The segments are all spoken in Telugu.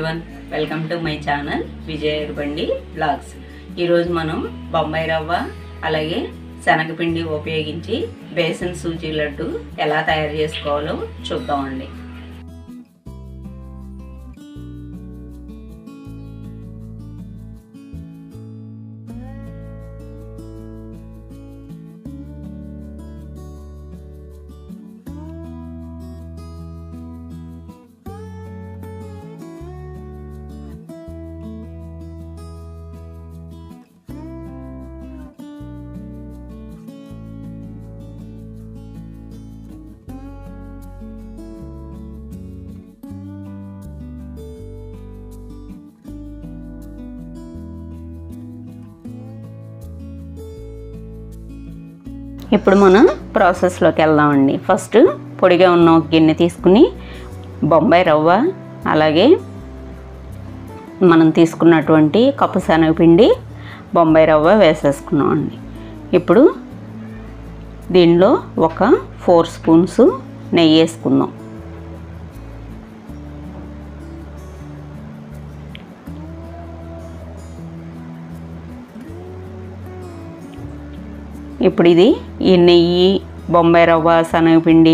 Everyone, welcome to my channel Vijaya Erubandi vlogs. ఈరోజు మనం బొంబాయి రవ్వ అలాగే శనగపిండి ఉపయోగించి బేసన్ సూజీ లడ్డు ఎలా తయారు చేసుకోవాలో చూద్దామండి. ఇప్పుడు మనం ప్రాసెస్లోకి వెళ్దామండి. ఫస్ట్ పొడిగా ఉన్న ఒక గిన్నె తీసుకుని బొంబాయి రవ్వ అలాగే మనం తీసుకున్నటువంటి కప్పు శనగపిండి బొంబాయి రవ్వ వేసేసుకున్నామండి. ఇప్పుడు దీనిలో ఒక 4 స్పూన్స్ నెయ్యి వేసుకుందాం. ఇప్పుడు ఈ నెయ్యి బొంబాయి రవ్వ శనగపిండి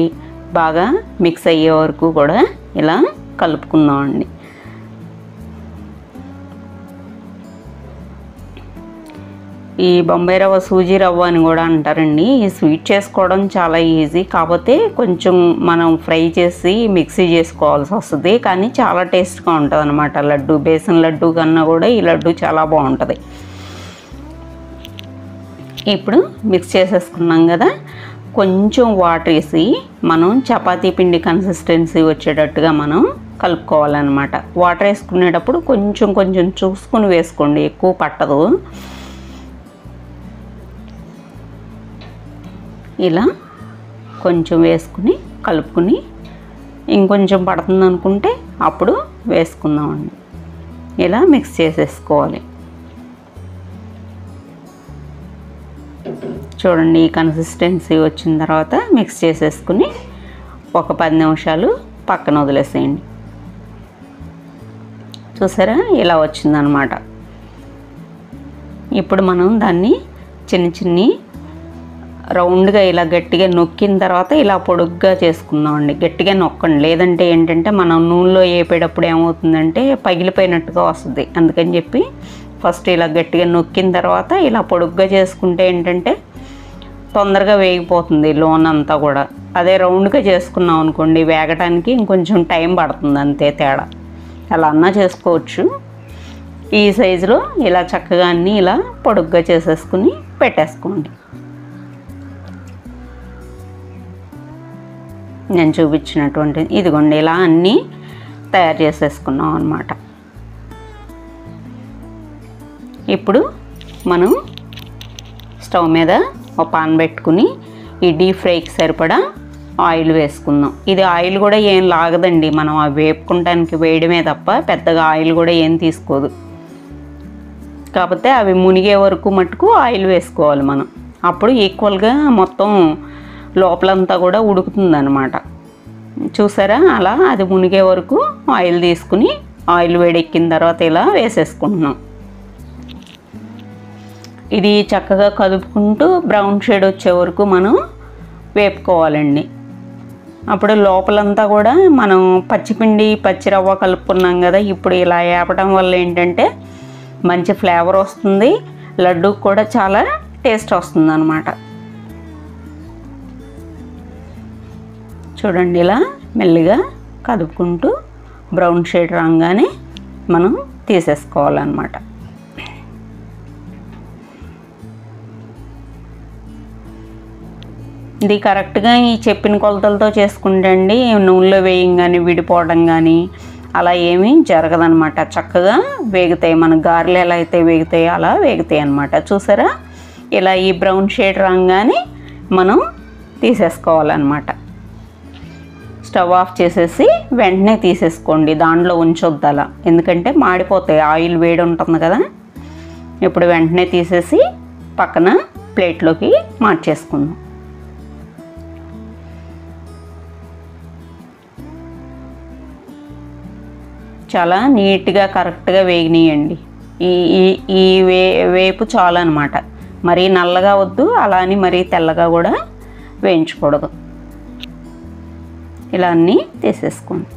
బాగా మిక్స్ అయ్యే వరకు కూడా ఇలా కలుపుకుందామండి. ఈ బొంబాయి రవ్వ సూజీ రవ్వ అని కూడా అంటారండి. ఈ స్వీట్ చేసుకోవడం చాలా ఈజీ, కాకపోతే కొంచెం మనం ఫ్రై చేసి మిక్సీ చేసుకోవాల్సి వస్తుంది, కానీ చాలా టేస్ట్గా ఉంటుంది అన్నమాట. లడ్డు బేసన్ లడ్డు కన్నా కూడా ఈ లడ్డు చాలా బాగుంటుంది. ఇప్పుడు మిక్స్ చేసేసుకున్నాం కదా, కొంచెం వాటర్ వేసి మనం చపాతీ పిండి కన్సిస్టెన్సీ వచ్చేటట్టుగా మనం కలుపుకోవాలన్నమాట. వాటర్ వేసుకునేటప్పుడు కొంచెం కొంచెం చూసుకుని వేసుకోండి, ఎక్కువ పట్టదు. ఇలా కొంచెం వేసుకుని కలుపుకుని ఇంకొంచెం పడుతుంది అనుకుంటే అప్పుడు వేసుకుందామండి. ఇలా మిక్స్ చేసేసుకోవాలి. చూడండి, ఈ కన్సిస్టెన్సీ వచ్చిన తర్వాత మిక్స్ చేసేసుకుని ఒక 10 నిమిషాలు పక్కన వదిలేసేయండి. చూసారా, ఇలా వచ్చిందనమాట. ఇప్పుడు మనం దాన్ని చిన్ని రౌండ్గా ఇలా గట్టిగా నొక్కిన తర్వాత ఇలా పొడుగ్గా చేసుకుందామండి. గట్టిగా నొక్కండి, లేదంటే ఏంటంటే మనం నూనెలో వేపేటప్పుడు ఏమవుతుందంటే పగిలిపోయినట్టుగా వస్తుంది. అందుకని చెప్పి ఫస్ట్ ఇలా గట్టిగా నొక్కిన తర్వాత ఇలా పొడుగ్గా చేసుకుంటే ఏంటంటే తొందరగా వేగిపోతుంది లోన్ అంతా కూడా. అదే రౌండ్గా చేసుకున్నాం అనుకోండి, వేగటానికి ఇంకొంచెం టైం పడుతుంది, అంతే తేడా. అలా అన్నా చేసుకోవచ్చు. ఈ సైజులో ఇలా చక్కగా అన్నీ ఇలా పొడుగ్గా చేసేసుకుని పెట్టేసుకోండి. నేను చూపించినటువంటి ఇదిగోండి, ఇలా అన్నీ తయారు చేసేసుకున్నాం అన్నమాట. ఇప్పుడు మనం స్టవ్ మీద ఒక పాన్ పెట్టుకుని ఈ డీప్ ఫ్రైకి సరిపడా ఆయిల్ వేసుకుందాం. ఇది ఆయిల్ కూడా ఏం లాగదండి, మనం అవి వేపుకుంటానికి వేయడమే తప్ప పెద్దగా ఆయిల్ కూడా ఏం తీసుకోదు. కాకపోతే అవి మునిగే వరకు మట్టుకు ఆయిల్ వేసుకోవాలి మనం. అప్పుడు ఈక్వల్గా మొత్తం లోపలంతా కూడా ఉడుకుతుంది అన్నమాట. చూసారా, అలా అది మునిగే వరకు ఆయిల్ తీసుకుని ఆయిల్ వేడెక్కిన తర్వాత ఇలా వేసేసుకుంటున్నాం. ఇది చక్కగా కదుపుకుంటూ బ్రౌన్ షేడ్ వచ్చే వరకు మనం వేపుకోవాలండి. అప్పుడు లోపలంతా కూడా మనం పచ్చిపిండి పచ్చి రవ్వ కలుపుకున్నాం కదా, ఇప్పుడు ఇలా వేపడం వల్ల ఏంటంటే మంచి ఫ్లేవర్ వస్తుంది, లడ్డూకి కూడా చాలా టేస్ట్ వస్తుంది అన్నమాట. చూడండి, ఇలా మెల్లిగా కదుపుకుంటూ బ్రౌన్ షేడ్ రాగానే మనం తీసేసుకోవాలన్నమాట. ఇది కరెక్ట్గా ఈ చెప్పిన కొలతలతో చేసుకుంటే అండి నూనెలో వేయం కానీ విడిపోవడం కానీ అలా ఏమీ జరగదనమాట. చక్కగా వేగుతాయి, మన గారెలు ఎలా అయితే వేగుతాయో అలా వేగుతాయి అన్నమాట. చూసారా, ఇలా ఈ బ్రౌన్ షేడ్ రాగానే మనం తీసేసుకోవాలన్నమాట. స్టవ్ ఆఫ్ చేసేసి వెంటనే తీసేసుకోండి, దాంట్లో ఉంచొద్దు అలా, ఎందుకంటే మాడిపోతాయి, ఆయిల్ వేడి ఉంటుంది కదా. ఇప్పుడు వెంటనే తీసేసి పక్కన ప్లేట్లోకి మార్చేసుకుందాం. చాలా నీట్గా కరెక్ట్గా వేగినాయండి. ఈ ఈ ఈ వేపు చాలు అనమాట. మరీ నల్లగా వద్దు, అలా అని మరీ తెల్లగా కూడా వేయించకూడదు. ఇలా అన్నీ తీసేసుకోండి.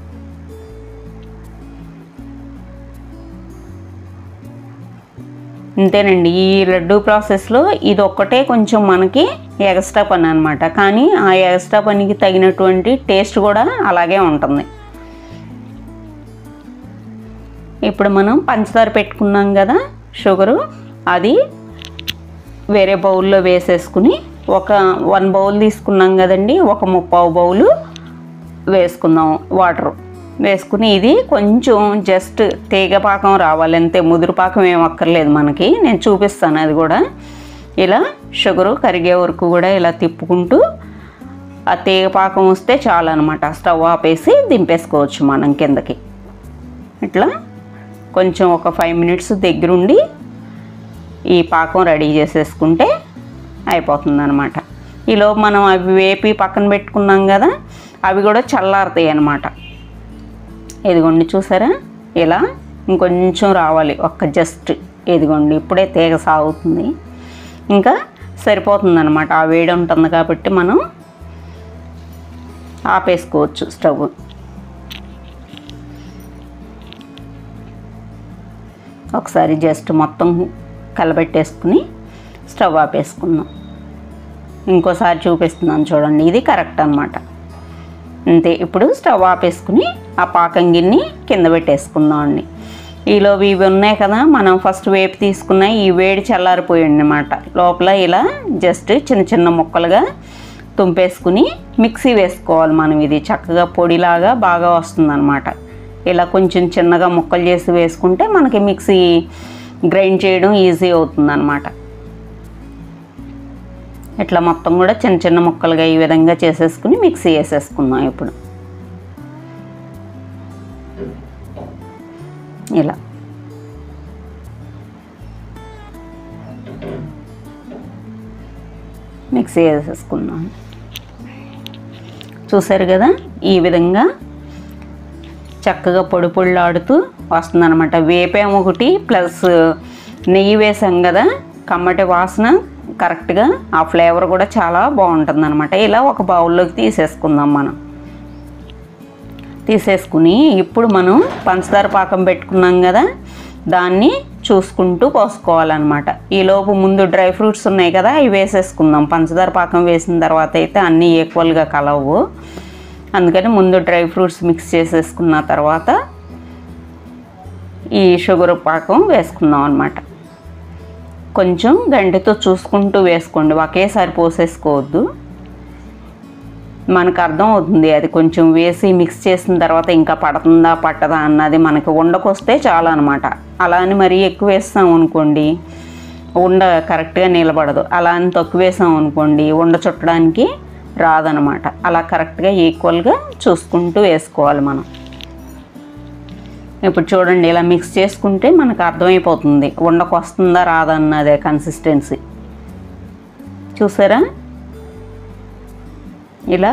అంతేనండి. ఈ లడ్డూ ప్రాసెస్లో ఇది ఒక్కటే కొంచెం మనకి ఎక్స్ట్రా పని అనమాట. కానీ ఆ ఎక్స్ట్రా పనికి తగినటువంటి టేస్ట్ కూడా అలాగే ఉంటుంది. ఇప్పుడు మనం పంచదార పెట్టుకున్నాం కదా, షుగరు, అది వేరే బౌల్లో వేసేసుకుని ఒక 1 బౌల్ తీసుకున్నాం కదండి, ఒక 3/4 బౌలు వేసుకుందాం వాటరు వేసుకుని. ఇది కొంచెం జస్ట్ తీగ పాకం రావాలి అంతే, ముదురు పాకం ఏం అక్కర్లేదు మనకి. నేను చూపిస్తాను అది కూడా. ఇలా షుగరు కరిగే వరకు కూడా ఇలా తిప్పుకుంటూ ఆ తీగ పాకం వస్తే చాలు అనమాట. స్టవ్ ఆపేసి దింపేసుకోవచ్చు మనం కిందకి. ఇట్లా కొంచెం ఒక 5 మినిట్స్ దగ్గరుండి ఈ పాకం రెడీ చేసేసుకుంటే అయిపోతుంది అనమాట. ఈలోపు మనం అవి వేపి పక్కన పెట్టుకున్నాం కదా, అవి కూడా చల్లారుతాయి అన్నమాట. ఇదిగోండి చూసారా, ఇలా ఇంకొంచెం రావాలి, ఒక్క జస్ట్. ఇదిగోండి ఇప్పుడే తీగ సాగుతుంది, ఇంకా సరిపోతుంది అనమాట. ఆ వేడి ఉంటుంది కాబట్టి మనం ఆపేసుకోవచ్చు స్టవ్. ఒకసారి జస్ట్ మొత్తం కలబెట్టేసుకుని స్టవ్ ఆపేసుకుందాం. ఇంకోసారి చూపిస్తున్నాను చూడండి, ఇది కరెక్ట్ అనమాట. అంతే. ఇప్పుడు స్టవ్ ఆపేసుకుని ఆ పాకం గిన్నె కింద పెట్టేసుకుందాం అండి. ఈలోపు ఇవి ఉన్నాయి కదా మనం ఫస్ట్ వేపు తీసుకున్నాయి, ఈ వేడి చల్లారిపోయింది అన్నమాట. లోపల ఇలా జస్ట్ చిన్న చిన్న ముక్కలుగా తుంపేసుకుని మిక్సీ వేసుకోవాలి మనం. ఇది చక్కగా పొడిలాగా బాగా వస్తుందన్నమాట. ఇలా కొంచెం చిన్నగా ముక్కలు చేసి వేసుకుంటే మనకి మిక్సీ గ్రైండ్ చేయడం ఈజీ అవుతుందన్నమాట. ఇట్లా మొత్తం కూడా చిన్న చిన్న ముక్కలుగా ఈ విధంగా చేసేసుకుని మిక్సీ వేసేసుకుందాం. ఇప్పుడు ఇలా మిక్సీ వేసేసుకుందాం. చూసారు కదా, ఈ విధంగా చక్కగా పొడి పొడిలాడుతూ వస్తుందన్నమాట. వేపేమో ఒకటి ప్లస్ నెయ్యి వేసాం కదా, కమ్మటి వాసన కరెక్ట్గా, ఆ ఫ్లేవర్ కూడా చాలా బాగుంటుంది అనమాట. ఇలా ఒక బౌల్లోకి తీసేసుకుందాం మనం. తీసేసుకుని ఇప్పుడు మనం పంచదార పాకం పెట్టుకున్నాం కదా, దాన్ని చూసుకుంటూ పోసుకోవాలన్నమాట. ఈలోపు ముందు డ్రై ఫ్రూట్స్ ఉన్నాయి కదా, అవి వేసేసుకుందాం. పంచదార పాకం వేసిన తర్వాత అయితే అన్నీ ఈక్వల్గా కలవు, అందుకని ముందు డ్రై ఫ్రూట్స్ మిక్స్ చేసేసుకున్న తర్వాత ఈ షుగర్ పాకం వేసుకుందాం అన్నమాట. కొంచెం గంటెతో చూసుకుంటూ వేసుకోండి, ఒకేసారి పోసేసుకోవద్దు. మనకు అర్థం అవుతుంది అది కొంచెం వేసి మిక్స్ చేసిన తర్వాత ఇంకా పడుతుందా పట్టదా అన్నది మనకి ఉండకొస్తే చాలా అనమాట. అలా అని మరీ ఎక్కువ వేస్తాం అనుకోండి ఉండ కరెక్ట్గా నిలబడదు, అలా అని తక్కువ వేసాం అనుకోండి ఉండ చుట్టడానికి రాదనమాట. అలా కరెక్ట్గా ఈక్వల్గా చూసుకుంటూ వేసుకోవాలి మనం. ఇప్పుడు చూడండి, ఇలా మిక్స్ చేసుకుంటే మనకు అర్థమైపోతుంది ఉండకు వస్తుందా రాదా అన్నదే కన్సిస్టెన్సీ. చూసారా, ఇలా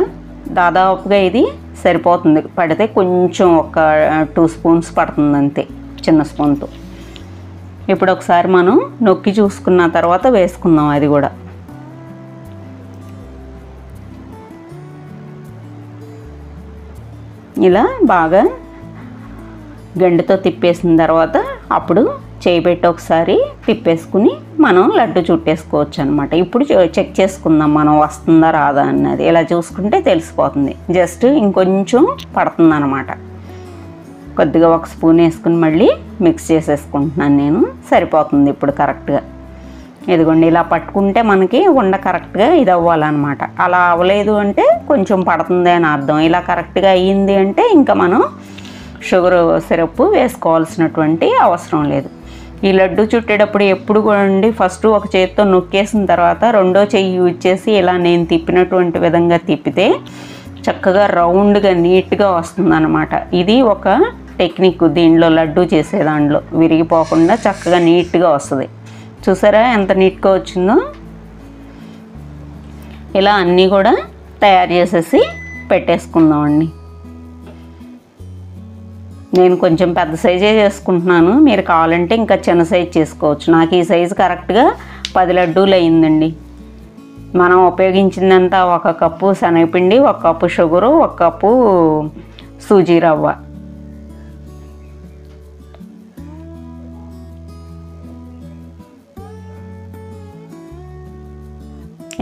దాదాపుగా ఇది సరిపోతుంది. పడితే కొంచెం ఒక 2 స్పూన్స్ పడుతుంది అంతే, చిన్న స్పూన్తో. ఇప్పుడు ఒకసారి మనం నొక్కి చూసుకున్న తర్వాత వేసుకుందాం అది కూడా. ఇలా బాగా గండితో తిప్పేసిన తర్వాత అప్పుడు చేయి పెట్టి ఒకసారి తిప్పేసుకుని మనం లడ్డు చుట్టేసుకోవచ్చు అనమాట. ఇప్పుడు చెక్ చేసుకుందాం మనం వస్తుందా రాదా అన్నది. ఇలా చూసుకుంటే తెలిసిపోతుంది. జస్ట్ ఇంకొంచెం పడుతుంది అనమాట. కొద్దిగా 1 స్పూన్ వేసుకుని మళ్ళీ మిక్స్ చేసేసుకుంటున్నాను నేను. సరిపోతుంది ఇప్పుడు కరెక్ట్గా. ఇదిగోండి, ఇలా పట్టుకుంటే మనకి ఉండ కరెక్ట్గా ఇది అవ్వాలన్నమాట. అలా అవ్వలేదు అంటే కొంచెం పడుతుంది అని అర్థం. ఇలా కరెక్ట్గా అయ్యింది అంటే ఇంకా మనం షుగర్ సిరప్ వేసుకోవాల్సినటువంటి అవసరం లేదు. ఈ లడ్డు చుట్టేటప్పుడు ఎప్పుడు కూడా ఫస్ట్ ఒక చేతితో నొక్కేసిన తర్వాత రెండో చెయ్యి యూజ్ చేసి ఇలా నేను తిప్పినటువంటి విధంగా తిప్పితే చక్కగా రౌండ్గా నీట్గా వస్తుందన్నమాట. ఇది ఒక టెక్నిక్ దీనిలో, లడ్డు చేసే దాంట్లో విరిగిపోకుండా చక్కగా నీట్గా వస్తుంది. చూసారా ఎంత నీట్గా వచ్చిందో. ఇలా అన్నీ కూడా తయారు చేసేసి పెట్టేసుకుందామండి. నేను కొంచెం పెద్ద సైజే చేసుకుంటున్నాను, మీరు కావాలంటే ఇంకా చిన్న సైజు చేసుకోవచ్చు. నాకు ఈ సైజు కరెక్ట్గా 10 లడ్డూలు అయిందండి. మనం ఉపయోగించిందంతా 1 కప్పు శనగపిండి, 1 కప్పు షుగరు, 1 కప్పు సూజీ రవ్వ.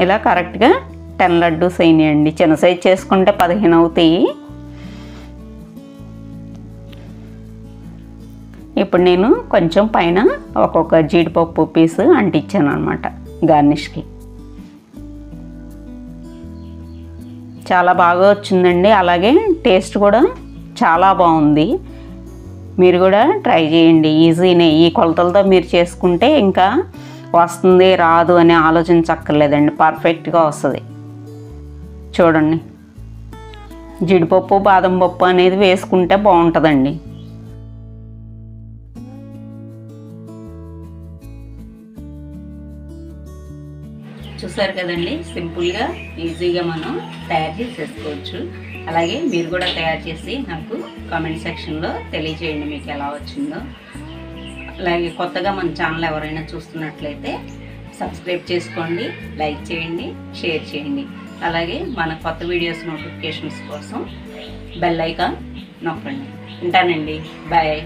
ఇలా కరెక్ట్గా 10 లడ్డూస్ అయినాయండి. చిన్న సైజు చేసుకుంటే 15 అవుతాయి. ఇప్పుడు నేను కొంచెం పైన ఒక్కొక్క జీడిపప్పు పీసు అంటించాను అనమాట గార్నిష్కి. చాలా బాగా వచ్చిందండి. అలాగే టేస్ట్ కూడా చాలా బాగుంది. మీరు కూడా ట్రై చేయండి. ఈజీనే, ఈ కొలతలతో మీరు చేసుకుంటే ఇంకా వస్తుంది రాదు అని ఆలోచించక్కర్లేదండి, పర్ఫెక్ట్గా వస్తుంది. చూడండి, జీడిపప్పు బాదం పప్పు అనేది వేసుకుంటే బాగుంటుందండి. చూసారు కదండి, సింపుల్గా ఈజీగా మనం తయారు చేసేసుకోవచ్చు. అలాగే మీరు కూడా తయారు చేసి నాకు కామెంట్ సెక్షన్లో తెలియజేయండి మీకు ఎలా వచ్చిందో. అలాగే కొత్తగా మన ఛానల్ ఎవరైనా చూస్తున్నట్లయితే సబ్స్క్రైబ్ చేసుకోండి, లైక్ చేయండి, షేర్ చేయండి. అలాగే మన కొత్త వీడియోస్ నోటిఫికేషన్స్ కోసం బెల్ ఐకాన్ నొక్కండి. ఉంటానండి, బాయ్.